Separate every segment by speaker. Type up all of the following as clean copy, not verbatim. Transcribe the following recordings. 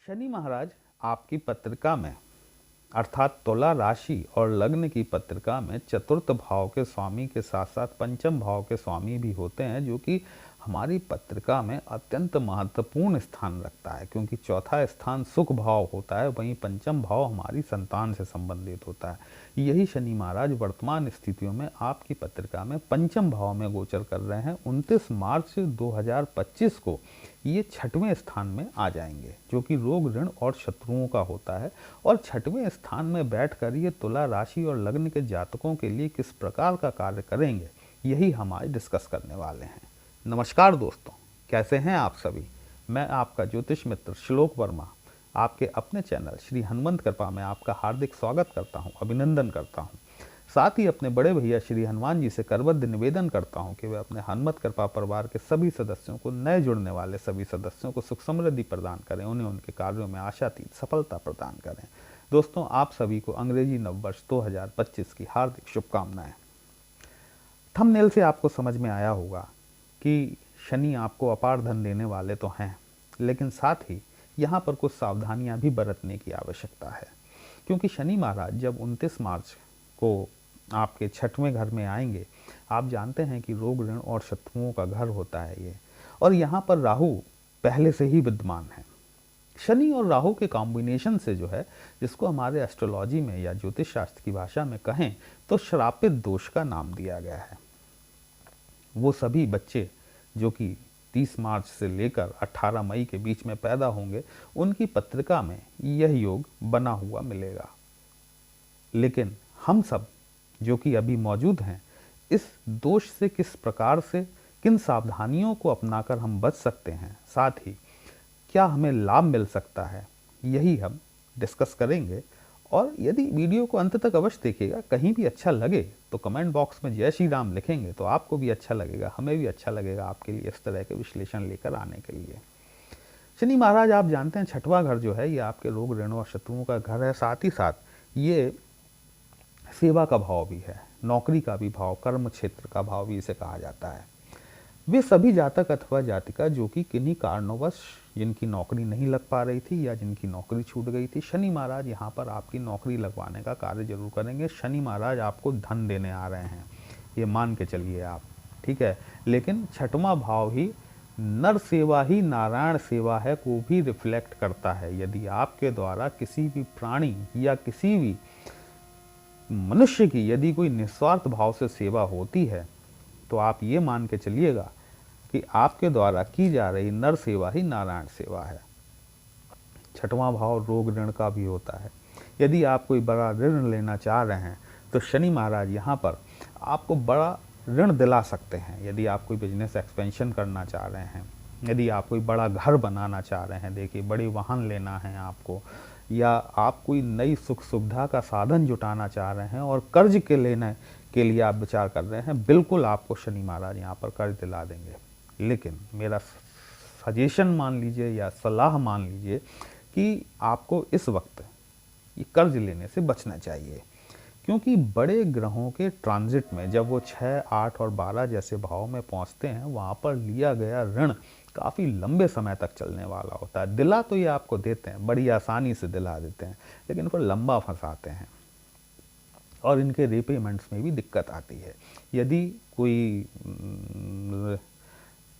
Speaker 1: शनि महाराज आपकी पत्रिका में अर्थात तुला राशि और लग्न की पत्रिका में चतुर्थ भाव के स्वामी के साथ साथ पंचम भाव के स्वामी भी होते हैं, जो कि हमारी पत्रिका में अत्यंत महत्वपूर्ण स्थान रखता है। क्योंकि चौथा स्थान सुख भाव होता है, वहीं पंचम भाव हमारी संतान से संबंधित होता है। यही शनि महाराज वर्तमान स्थितियों में आपकी पत्रिका में पंचम भाव में गोचर कर रहे हैं। 29 मार्च 2025 को ये छठवें स्थान में आ जाएंगे, जो कि रोग ऋण और शत्रुओं का होता है। और छठवें स्थान में बैठकर ये तुला राशि और लग्न के जातकों के लिए किस प्रकार का कार्य करेंगे, यही हम आज डिस्कस करने वाले हैं। नमस्कार दोस्तों, कैसे हैं आप सभी। मैं आपका ज्योतिष मित्र श्लोक वर्मा आपके अपने चैनल श्री हनुमंत कृपा में आपका हार्दिक स्वागत करता हूं, अभिनंदन करता हूं। साथ ही अपने बड़े भैया श्री हनुमान जी से करबद्ध निवेदन करता हूं कि वे अपने हनुमत कृपा परिवार के सभी सदस्यों को, नए जुड़ने वाले सभी सदस्यों को सुख समृद्धि प्रदान करें, उन्हें उनके कार्यों में आशातीत सफलता प्रदान करें। दोस्तों, आप सभी को अंग्रेजी नववर्ष 2025 की हार्दिक शुभकामनाएं। थंबनेल से आपको समझ में आया होगा कि शनि आपको अपार धन देने वाले तो हैं, लेकिन साथ ही यहाँ पर कुछ सावधानियां भी बरतने की आवश्यकता है। क्योंकि शनि महाराज जब 29 मार्च को आपके छठवें घर में आएंगे, आप जानते हैं कि रोग ऋण और शत्रुओं का घर होता है ये, और यहाँ पर राहु पहले से ही विद्यमान है। शनि और राहु के कॉम्बिनेशन से जो है, जिसको हमारे एस्ट्रोलॉजी में या ज्योतिष शास्त्र की भाषा में कहें तो श्रापित दोष का नाम दिया गया है। वो सभी बच्चे जो कि 30 मार्च से लेकर 18 मई के बीच में पैदा होंगे, उनकी पत्रिका में यह योग बना हुआ मिलेगा। लेकिन हम सब जो कि अभी मौजूद हैं, इस दोष से किस प्रकार से, किन सावधानियों को अपनाकर हम बच सकते हैं, साथ ही क्या हमें लाभ मिल सकता है, यही हम डिस्कस करेंगे। और यदि वीडियो को अंत तक अवश्य देखिएगा। कहीं भी अच्छा लगे तो कमेंट बॉक्स में जय श्री राम लिखेंगे तो आपको भी अच्छा लगेगा, हमें भी अच्छा लगेगा आपके लिए इस तरह के विश्लेषण लेकर आने के लिए। शनि महाराज आप जानते हैं छठवां घर जो है, ये आपके रोग ऋण और शत्रुओं का घर है। साथ ही साथ ये सेवा का भाव भी है, नौकरी का भी भाव, कर्म क्षेत्र का भाव भी इसे कहा जाता है। वे सभी जातक अथवा जातिका जो कि किन्हीं कारणवश जिनकी नौकरी नहीं लग पा रही थी या जिनकी नौकरी छूट गई थी, शनि महाराज यहाँ पर आपकी नौकरी लगवाने का कार्य जरूर करेंगे। शनि महाराज आपको धन देने आ रहे हैं, ये मान के चलिए आप, ठीक है। लेकिन छठवां भाव ही नर सेवा ही नारायण सेवा है को भी रिफ्लेक्ट करता है। यदि आपके द्वारा किसी भी प्राणी या किसी भी मनुष्य की यदि कोई निस्वार्थ भाव से सेवा होती है, तो आप ये मान के चलिएगा कि आपके द्वारा की जा रही नर सेवा ही नारायण सेवा है। छठवां भाव रोग ऋण का भी होता है। यदि आप कोई बड़ा ऋण लेना चाह रहे हैं तो शनि महाराज यहाँ पर आपको बड़ा ऋण दिला सकते हैं। यदि आप कोई बिजनेस एक्सपेंशन करना चाह रहे हैं, यदि आप कोई बड़ा घर बनाना चाह रहे हैं, देखिए बड़ी वाहन लेना है आपको, या आप कोई नई सुख सुविधा का साधन जुटाना चाह रहे हैं और कर्ज के लेने के लिए आप विचार कर रहे हैं, बिल्कुल आपको शनि महाराज यहाँ पर कर्ज दिला देंगे। लेकिन मेरा सजेशन मान लीजिए या सलाह मान लीजिए कि आपको इस वक्त ये कर्ज लेने से बचना चाहिए। क्योंकि बड़े ग्रहों के ट्रांजिट में जब वो 6, 8 और 12 जैसे भाव में पहुंचते हैं, वहाँ पर लिया गया ऋण काफ़ी लंबे समय तक चलने वाला होता है। दिला तो ये आपको देते हैं, बड़ी आसानी से दिला देते हैं, लेकिन फिर लंबा फंसाते हैं और इनके रीपेमेंट्स में भी दिक्कत आती है। यदि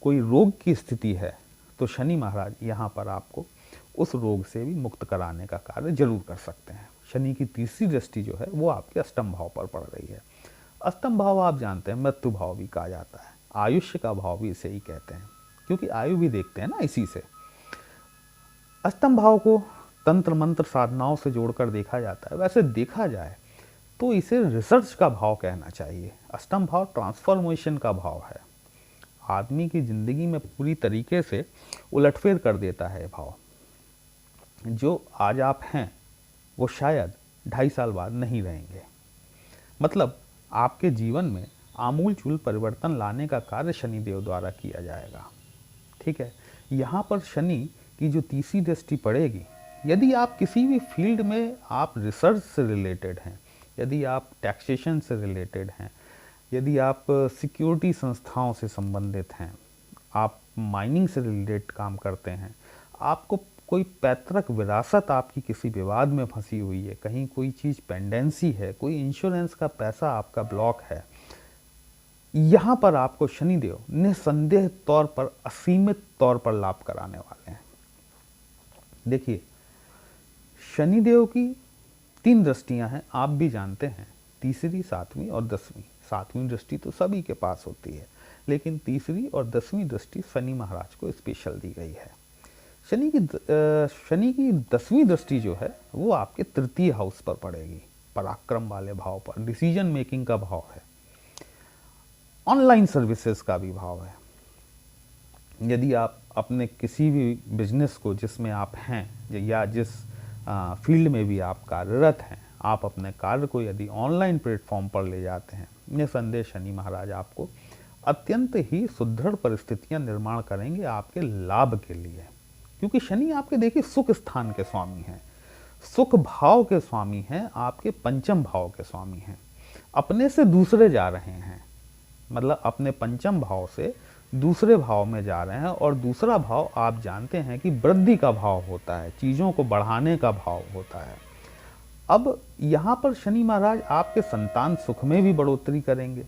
Speaker 1: कोई रोग की स्थिति है तो शनि महाराज यहाँ पर आपको उस रोग से भी मुक्त कराने का कार्य जरूर कर सकते हैं। शनि की तीसरी दृष्टि जो है वो आपके अष्टम भाव पर पड़ रही है। अष्टम भाव आप जानते हैं मृत्यु भाव भी कहा जाता है, आयुष्य का भाव भी इसे ही कहते हैं, क्योंकि आयु भी देखते हैं ना इसी से। अष्टम भाव को तंत्र मंत्र साधनाओं से जोड़कर देखा जाता है। वैसे देखा जाए तो इसे रिसर्च का भाव कहना चाहिए। अष्टम भाव ट्रांसफॉर्मेशन का भाव है, आदमी की जिंदगी में पूरी तरीके से उलटफेर कर देता है भाव। जो आज आप हैं वो शायद 2.5 साल बाद नहीं रहेंगे। मतलब आपके जीवन में आमूल चूल परिवर्तन लाने का कार्य शनिदेव द्वारा किया जाएगा, ठीक है। यहाँ पर शनि की जो तीसरी दृष्टि पड़ेगी, यदि आप किसी भी फील्ड में आप रिसर्च से रिलेटेड हैं, यदि आप टैक्सेशन से रिलेटेड हैं, यदि आप सिक्योरिटी संस्थाओं से संबंधित हैं, आप माइनिंग से रिलेटेड काम करते हैं, आपको कोई पैतृक विरासत आपकी किसी विवाद में फंसी हुई है, कहीं कोई चीज़ पेंडेंसी है, कोई इंश्योरेंस का पैसा आपका ब्लॉक है, यहाँ पर आपको शनिदेव निसंदेह तौर पर असीमित तौर पर लाभ कराने वाले हैं। देखिए, शनिदेव की 3 दृष्टियां हैं, आप भी जानते हैं, तीसरी, 7वीं और 10वीं। 7वीं दृष्टि तो सभी के पास होती है, लेकिन तीसरी और 10वीं दृष्टि शनि महाराज को स्पेशल दी गई है। शनि की 10वीं दृष्टि जो है वो आपके तृतीय हाउस पर पड़ेगी, पराक्रम वाले भाव पर, डिसीजन मेकिंग का भाव है, ऑनलाइन सर्विसेज का भी भाव है। यदि आप अपने किसी भी बिजनेस को जिसमें आप हैं या जिस फील्ड में भी आप कार्यरत हैं, आप अपने कार्य को यदि ऑनलाइन प्लेटफॉर्म पर ले जाते हैं, निसंदेह शनि महाराज आपको अत्यंत ही सुदृढ़ परिस्थितियां निर्माण करेंगे आपके लाभ के लिए। क्योंकि शनि आपके देखिए सुख स्थान के स्वामी हैं, सुख भाव के स्वामी हैं, आपके पंचम भाव के स्वामी हैं। अपने से दूसरे जा रहे हैं, मतलब अपने पंचम भाव से दूसरे भाव में जा रहे हैं, और दूसरा भाव आप जानते हैं कि वृद्धि का भाव होता है, चीज़ों को बढ़ाने का भाव होता है। अब यहाँ पर शनि महाराज आपके संतान सुख में भी बढ़ोतरी करेंगे,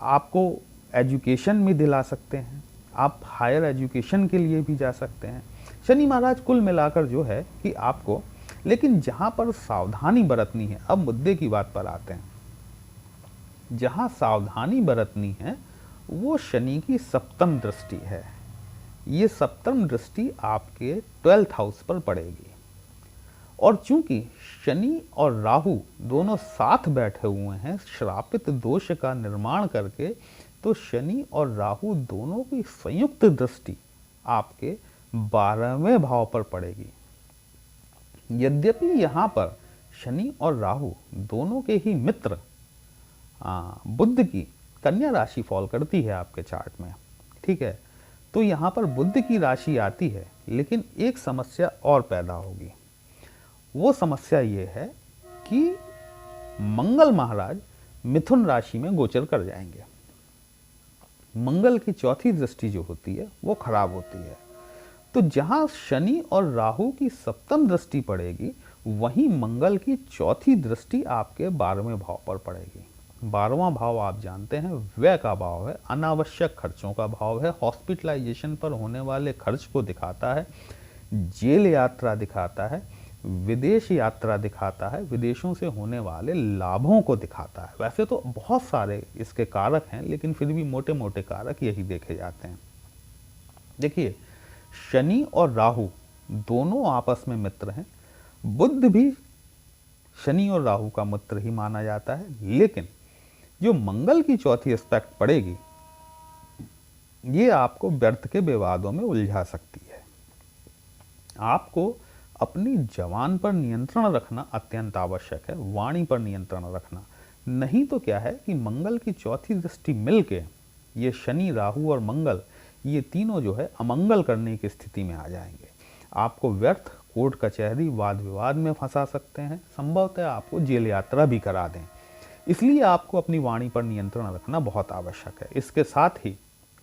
Speaker 1: आपको एजुकेशन में दिला सकते हैं, आप हायर एजुकेशन के लिए भी जा सकते हैं। शनि महाराज कुल मिलाकर जो है कि आपको, लेकिन जहाँ पर सावधानी बरतनी है, अब मुद्दे की बात पर आते हैं, जहाँ सावधानी बरतनी है वो शनि की 7म दृष्टि है। ये 7म दृष्टि आपके 12th हाउस पर पड़ेगी, और चूंकि शनि और राहु दोनों साथ बैठे हुए हैं श्रापित दोष का निर्माण करके, तो शनि और राहु दोनों की संयुक्त दृष्टि आपके 12वें भाव पर पड़ेगी। यद्यपि यहाँ पर शनि और राहु दोनों के ही मित्र बुध की कन्या राशि फॉल करती है आपके चार्ट में, ठीक है, तो यहाँ पर बुध की राशि आती है, लेकिन एक समस्या और पैदा होगी। वो समस्या ये है कि मंगल महाराज मिथुन राशि में गोचर कर जाएंगे। मंगल की 4थी दृष्टि जो होती है वो खराब होती है, तो जहां शनि और राहु की 7म दृष्टि पड़ेगी, वहीं मंगल की 4थी दृष्टि आपके 12वें भाव पर पड़ेगी। 12वां भाव आप जानते हैं व्यय का भाव है, अनावश्यक खर्चों का भाव है, हॉस्पिटलाइजेशन पर होने वाले खर्च को दिखाता है, जेल यात्रा दिखाता है, विदेश यात्रा दिखाता है, विदेशों से होने वाले लाभों को दिखाता है। वैसे तो बहुत सारे इसके कारक हैं, लेकिन फिर भी मोटे मोटे कारक यही देखे जाते हैं। देखिए, शनि और राहु दोनों आपस में मित्र हैं, बुध भी शनि और राहु का मित्र ही माना जाता है, लेकिन जो मंगल की 4थी एस्पेक्ट पड़ेगी, ये आपको व्यर्थ के विवादों में उलझा सकती है। आपको अपनी जबान पर नियंत्रण रखना अत्यंत आवश्यक है, वाणी पर नियंत्रण रखना, नहीं तो क्या है कि मंगल की 4थी दृष्टि मिलके ये शनि, राहु और मंगल, ये तीनों जो है अमंगल करने की स्थिति में आ जाएंगे। आपको व्यर्थ कोर्ट कचहरी वाद विवाद में फंसा सकते हैं, संभवतः आपको जेल यात्रा भी करा दें। इसलिए आपको अपनी वाणी पर नियंत्रण रखना बहुत आवश्यक है। इसके साथ ही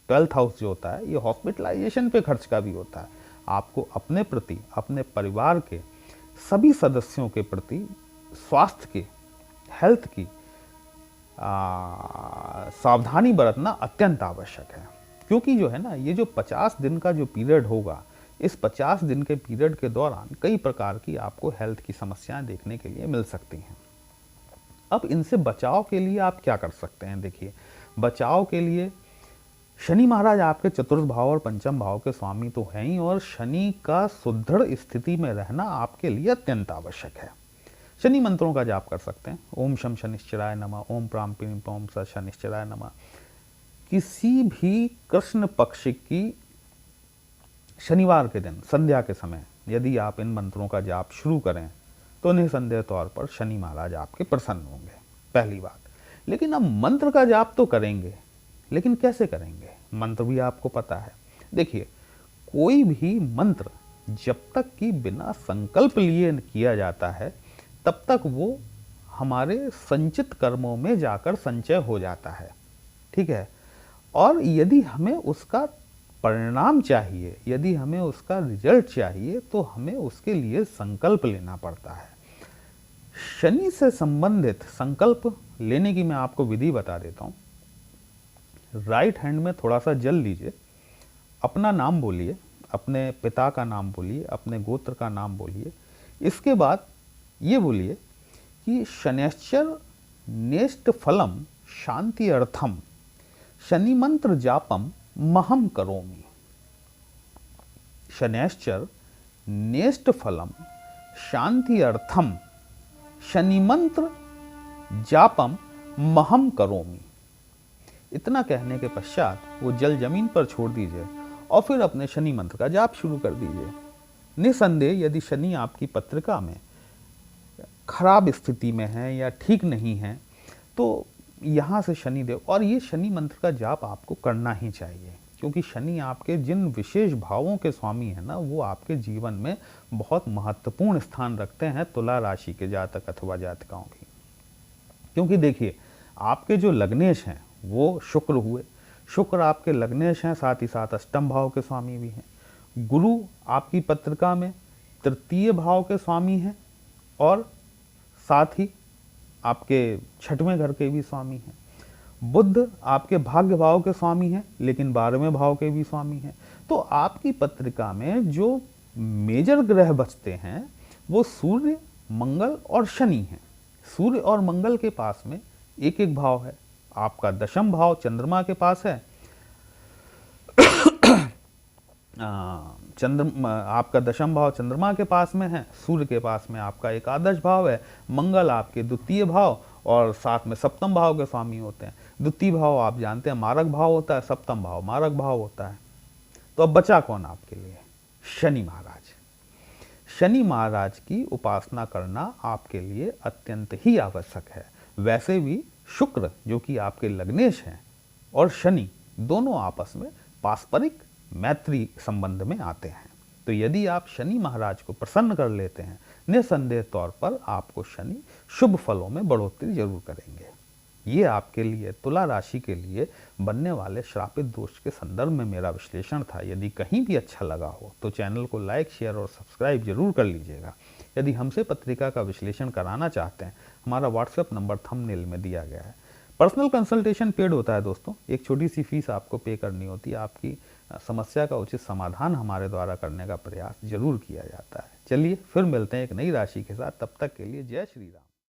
Speaker 1: 12th हाउस जो होता है ये हॉस्पिटलाइजेशन पे खर्च का भी होता है। आपको अपने प्रति, अपने परिवार के सभी सदस्यों के प्रति स्वास्थ्य की, हेल्थ की सावधानी बरतना अत्यंत आवश्यक है। क्योंकि जो है ना, ये जो 50 दिन का जो पीरियड होगा, इस 50 दिन के पीरियड के दौरान कई प्रकार की आपको हेल्थ की समस्याएं देखने के लिए मिल सकती हैं। अब इनसे बचाव के लिए आप क्या कर सकते हैं? देखिए, बचाव के लिए शनि महाराज आपके 4th भाव और 5म भाव के स्वामी तो हैं ही, और शनि का सुदृढ़ स्थिति में रहना आपके लिए अत्यंत आवश्यक है। शनि मंत्रों का जाप कर सकते हैं। ओम शम शनिश्चराय नमः, ओम प्राम पीम पौम स शनिश्चराय नमः। किसी भी कृष्ण पक्ष की शनिवार के दिन संध्या के समय यदि आप इन मंत्रों का जाप शुरू करें तो निसंदेह तौर पर शनि महाराज आपके प्रसन्न होंगे, पहली बात। लेकिन अब मंत्र का जाप तो करेंगे, लेकिन कैसे करेंगे? मंत्र भी आपको पता है। देखिए, कोई भी मंत्र जब तक कि बिना संकल्प लिए किया जाता है, तब तक वो हमारे संचित कर्मों में जाकर संचय हो जाता है, ठीक है। और यदि हमें उसका परिणाम चाहिए, यदि हमें उसका रिजल्ट चाहिए, तो हमें उसके लिए संकल्प लेना पड़ता है। शनि से संबंधित संकल्प लेने की मैं आपको विधि बता देता हूँ। राइट हैंड में थोड़ा सा जल लीजिए, अपना नाम बोलिए, अपने पिता का नाम बोलिए, अपने गोत्र का नाम बोलिए। इसके बाद ये बोलिए कि शनैश्चर नेष्ट फलम शांति अर्थम शनि मंत्र जापम महम करोमि। शनैश्चर नेष्ट फलम शांति अर्थम शनि मंत्र जापम महम करोमि। इतना कहने के पश्चात वो जल जमीन पर छोड़ दीजिए और फिर अपने शनि मंत्र का जाप शुरू कर दीजिए। निसंदेह यदि शनि आपकी पत्रिका में खराब स्थिति में है या ठीक नहीं है, तो यहाँ से शनिदेव, और ये शनि मंत्र का जाप आपको करना ही चाहिए, क्योंकि शनि आपके जिन विशेष भावों के स्वामी हैं ना, वो आपके जीवन में बहुत महत्वपूर्ण स्थान रखते हैं तुला राशि के जातक अथवा जातिकाओं की। क्योंकि देखिए, आपके जो लग्नेश हैं वो शुक्र हुए, शुक्र आपके लग्नेश हैं, साथ ही साथ अष्टम भाव के स्वामी भी हैं। गुरु आपकी पत्रिका में तृतीय भाव के स्वामी हैं और साथ ही आपके छठवें घर के भी स्वामी हैं। बुध आपके भाग्य भाव के स्वामी हैं, लेकिन 12वें भाव के भी स्वामी हैं। तो आपकी पत्रिका में जो मेजर ग्रह बचते हैं वो सूर्य, मंगल और शनि हैं। सूर्य और मंगल के पास में एक एक भाव है। आपका दशम भाव चंद्रमा के पास है, आपका दशम भाव चंद्रमा के पास में है, सूर्य के पास में आपका एकादश भाव है, मंगल आपके द्वितीय भाव और साथ में सप्तम भाव के स्वामी होते हैं। द्वितीय भाव आप जानते हैं मारक भाव होता है, सप्तम भाव मारक भाव होता है। तो अब बचा कौन आपके लिए? शनि महाराज। शनि महाराज की उपासना करना आपके लिए अत्यंत ही आवश्यक है। वैसे भी शुक्र जो कि आपके लग्नेश हैं और शनि दोनों आपस में पारस्परिक मैत्री संबंध में आते हैं। तो यदि आप शनि महाराज को प्रसन्न कर लेते हैं, निसंदेह तौर पर आपको शनि शुभ फलों में बढ़ोतरी जरूर करेंगे। ये आपके लिए तुला राशि के लिए बनने वाले श्रापित दोष के संदर्भ में मेरा विश्लेषण था। यदि कहीं भी अच्छा लगा हो तो चैनल को लाइक, शेयर और सब्सक्राइब जरूर कर लीजिएगा। यदि हमसे पत्रिका का विश्लेषण कराना चाहते हैं, हमारा व्हाट्सएप नंबर थंबनेल में दिया गया है। पर्सनल कंसल्टेशन पेड होता है दोस्तों, एक छोटी सी फीस आपको पे करनी होती है। आपकी समस्या का उचित समाधान हमारे द्वारा करने का प्रयास जरूर किया जाता है। चलिए फिर मिलते हैं एक नई राशि के साथ, तब तक के लिए जय श्री राम।